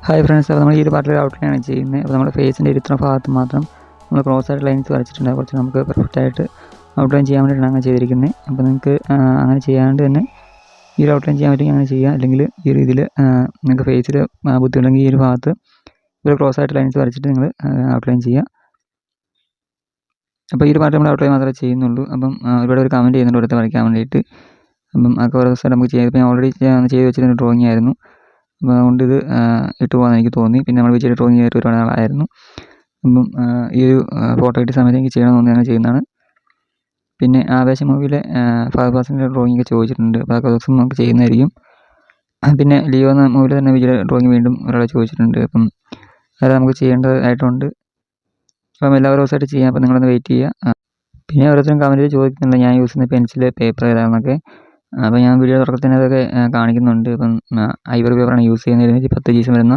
Hi friends, അപ്പോൾ നമ്മൾ ഈ ഒരു പാർട്ടിൽ ഔട്ട്ലൈനാണ് ചെയ്യുന്നത്. അപ്പോൾ നമ്മുടെ ഫേസിൻ്റെ ഇത്ര ഭാഗത്ത് മാത്രം നമ്മൾ ക്രോസ് ആയിട്ട് ലൈൻസ് വരച്ചിട്ടുണ്ട്. കുറച്ച് നമുക്ക് പെർഫെക്റ്റായിട്ട് ഔട്ട്ലൈൻ ചെയ്യാൻ വേണ്ടിയിട്ടാണ് അങ്ങനെ ചെയ്തിരിക്കുന്നത്. അപ്പോൾ നിങ്ങൾക്ക് അങ്ങനെ ചെയ്യാണ്ട് തന്നെ ഈ ഒരു ഔട്ട്ലൈൻ ചെയ്യാൻ പറ്റുമെങ്കിൽ അങ്ങനെ ചെയ്യുക. അല്ലെങ്കിൽ ഈ ഒരു ഇതിൽ നിങ്ങൾക്ക് ഫേസിൽ ബുദ്ധിമുട്ടുണ്ടെങ്കിൽ ഈ ഒരു ഭാഗത്ത് ഒരു ക്രോസ് ആയിട്ട് ലൈൻസ് വരച്ചിട്ട് നിങ്ങൾ ഔട്ട്ലൈൻ ചെയ്യുക. അപ്പോൾ ഈ ഒരു പാർട്ട് നമ്മൾ ഔട്ട്ലൈൻ മാത്രമേ ചെയ്യുന്നുള്ളൂ. അപ്പം ഒരുപാട് ഒരു കമൻറ്റ് ചെയ്യുന്നുണ്ട് അടുത്ത് വരയ്ക്കാൻ വേണ്ടിയിട്ട്. അപ്പം അതൊക്കെ ഓരോ ദിവസം നമുക്ക് ചെയ്തപ്പോൾ ഞാൻ ഓൾറെഡി ചെയ്ത് വെച്ചിരുന്ന ഡ്രോയിങ് ആയിരുന്നു. അപ്പോൾ അതുകൊണ്ട് ഇത് ഇട്ട് പോകാൻ എനിക്ക് തോന്നി. പിന്നെ നമ്മൾ വിജയുടെ ഡ്രോയിങ് ആയിട്ട് ഒരുപാട് നാളായിരുന്നു. അപ്പം ഈ ഒരു ഫോട്ടോ കിട്ടിയ സമയത്ത് എനിക്ക് ചെയ്യണമെന്ന് തോന്നി അങ്ങനെ ചെയ്യുന്നതാണ്. പിന്നെ ആവേശം മൂവിയിലെ ഫഹദ് ഫാസിലിൻ്റെ ഡ്രോയിങ് ഒക്കെ ചോദിച്ചിട്ടുണ്ട്. അപ്പോൾ അതൊക്കെ ദിവസം നമുക്ക് ചെയ്യുന്നതായിരിക്കും. പിന്നെ ലിയോ എന്ന മൂവിയിൽ തന്നെ വിജയുടെ ഡ്രോയിങ് വീണ്ടും ഒരാളെ ചോദിച്ചിട്ടുണ്ട്. അപ്പം അത് നമുക്ക് ചെയ്യേണ്ടതായിട്ടുണ്ട്. അപ്പം എല്ലാവരും ദിവസമായിട്ട് ചെയ്യാം. അപ്പോൾ നിങ്ങളൊന്ന് വെയിറ്റ് ചെയ്യുക. പിന്നെ ഓരോരുത്തരും കമൻറ്റിൽ ചോദിക്കുന്നുണ്ട് ഞാൻ യൂസ് ചെയ്യുന്ന പെൻസിൽ പേപ്പർ ഏതാണെന്നൊക്കെ. അപ്പോൾ ഞാൻ വീഡിയോ തുടക്കത്തിന് അതൊക്കെ കാണിക്കുന്നുണ്ട്. ഇപ്പം ഐവറി പേപ്പറാണ് യൂസ് ചെയ്യുന്നത്. 10 GS വരുന്ന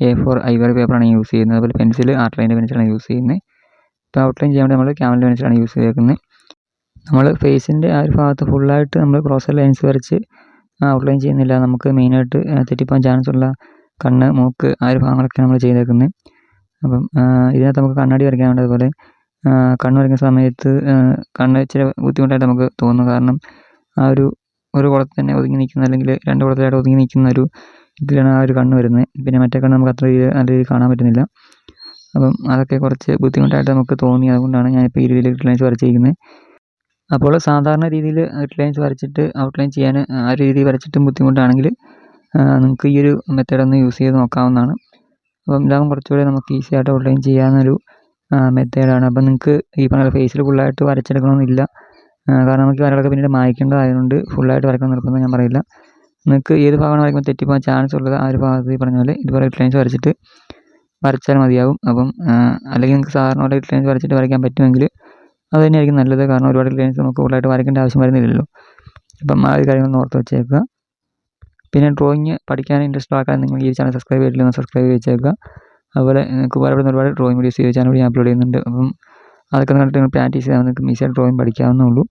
A4 ഐവറി പേപ്പറാണ് യൂസ് ചെയ്യുന്നത്. അതുപോലെ പെൻസിൽ ആർട്ട്ലൈൻ്റെ പെൻസിലാണ് യൂസ് ചെയ്യുന്നത്. ഇപ്പോൾ ഔട്ട്ലൈൻ ചെയ്യാൻ വേണ്ടി നമ്മൾ ക്യാമലിൻ്റെ പെൻസിലാണ് യൂസ് ചെയ്തേക്കുന്നത്. നമ്മൾ ഫേസിൻ്റെ ആ ഒരു ഭാഗത്ത് ഫുള്ളായിട്ട് നമ്മൾ ക്രോസ് ലൈൻസ് വരച്ച് ഔട്ട്ലൈൻ ചെയ്യുന്നില്ല. നമുക്ക് മെയിനായിട്ട് തെറ്റിപ്പോകാൻ ചാൻസ് ഉള്ള കണ്ണ്, മൂക്ക്, ആ ഒരു ഭാഗങ്ങളൊക്കെ നമ്മൾ ചെയ്തേക്കുന്നത്. അപ്പം ഇതിനകത്ത് നമുക്ക് കണ്ണാടി വരയ്ക്കാനുണ്ട്. അതുപോലെ കണ്ണ് വരയ്ക്കുന്ന സമയത്ത് കണ്ണ് ഇച്ചിരി ബുദ്ധിമുട്ടായിട്ട് നമുക്ക് തോന്നും. കാരണം ആ ഒരു കുളത്തിൽ തന്നെ ഒതുങ്ങി നിൽക്കുന്ന, അല്ലെങ്കിൽ 2 കുളത്തിലായിട്ട് ഒതുങ്ങി നിൽക്കുന്ന ഒരു ഇതിലാണ് ആ ഒരു കണ്ണ് വരുന്നത്. പിന്നെ മറ്റേ കണ്ണ് നമുക്ക് അത്ര നല്ല രീതിയിൽ കാണാൻ പറ്റുന്നില്ല. അപ്പം അതൊക്കെ കുറച്ച് ബുദ്ധിമുട്ടായിട്ട് നമുക്ക് തോന്നി. അതുകൊണ്ടാണ് ഞാനിപ്പോൾ ഈ രീതിയിൽ ഔട്ട്ലൈൻസ് വരച്ചിരിക്കുന്നത്. അപ്പോൾ സാധാരണ രീതിയിൽ ഔട്ട്ലൈൻസ് വരച്ചിട്ട് ഔട്ട്ലൈൻ ചെയ്യാൻ ആ ഒരു രീതിയിൽ വരച്ചിട്ടും ബുദ്ധിമുട്ടാണെങ്കിൽ നിങ്ങൾക്ക് ഈ ഒരു മെത്തേഡ് ഒന്ന് യൂസ് ചെയ്ത് നോക്കാവുന്നതാണ്. അപ്പം ഇതാകുമ്പോൾ കുറച്ചുകൂടി നമുക്ക് ഈസി ആയിട്ട് ഔട്ട്ലൈൻ ചെയ്യാവുന്നൊരു മെത്തേഡാണ്. അപ്പം നിങ്ങൾക്ക് ഈ പറഞ്ഞ ഫേസിൽ ഫുള്ളായിട്ട് വരച്ചെടുക്കണമെന്നില്ല. കാരണം നമുക്ക് വരകളൊക്കെ പിന്നീട് മായ്ക്കേണ്ടതായതുകൊണ്ട് ഫുള്ളായിട്ട് വരയ്ക്കണം നിർബന്ധം ഞാൻ പറയില്ല. നിങ്ങൾക്ക് ഏത് ഭാഗമാണ് വരയ്ക്കുമ്പോൾ തെറ്റിപ്പോകാൻ ചാൻസ് ഉള്ളത് ആ ഒരു ഭാഗത്ത് ഈ പറഞ്ഞ പോലെ ഇതുപോലെ ഔട്ട്ലൈൻസ് വരച്ചിട്ട് വരച്ചാൽ മതിയാവും. അപ്പം അല്ലെങ്കിൽ നിങ്ങൾക്ക് സാധാരണ പോലെ ഔട്ട്ലൈൻസ് വരച്ചിട്ട് വരയ്ക്കാൻ പറ്റുമെങ്കിൽ അത് തന്നെയായിരിക്കും നല്ലത്. കാരണം ഒരുപാട് ഔട്ട്ലൈൻസ് നമുക്ക് ഫുള്ളായിട്ട് വരയ്ക്കേണ്ട ആവശ്യം വരുന്നില്ലല്ലോ. അപ്പം ആ ഒരു കാര്യങ്ങളൊന്ന് ഓർത്ത് വെച്ചേക്കുക. പിന്നെ ഡ്രോയിങ് പഠിക്കാൻ ഇൻട്രസ്റ്റ് ആക്കാൻ നിങ്ങൾ ഈ ചാനൽ സബ്സ്ക്രൈബ് ചെയ്തിട്ടില്ലെന്ന് സബ്സ്ക്രൈബ് ചെയ്ത് വെച്ചേക്കുക. അതുപോലെ നിങ്ങൾക്ക് ഉപകാരപ്പെടുന്ന ഒരുപാട് ഡ്രോയിങ് വീഡിയോസ് ഈ ചാനൽ വഴി ഞാൻ അപ്ലോഡ് ചെയ്യുന്നുണ്ട്. അപ്പം അതൊക്കെ കണ്ടിട്ട് നിങ്ങൾ പ്രാക്ടീസ് ചെയ്താൽ നിങ്ങൾക്ക് ഈസിയായിട്ട് ഡ്രോയിങ് പഠിക്കാവുന്നേ ഉള്ളൂ.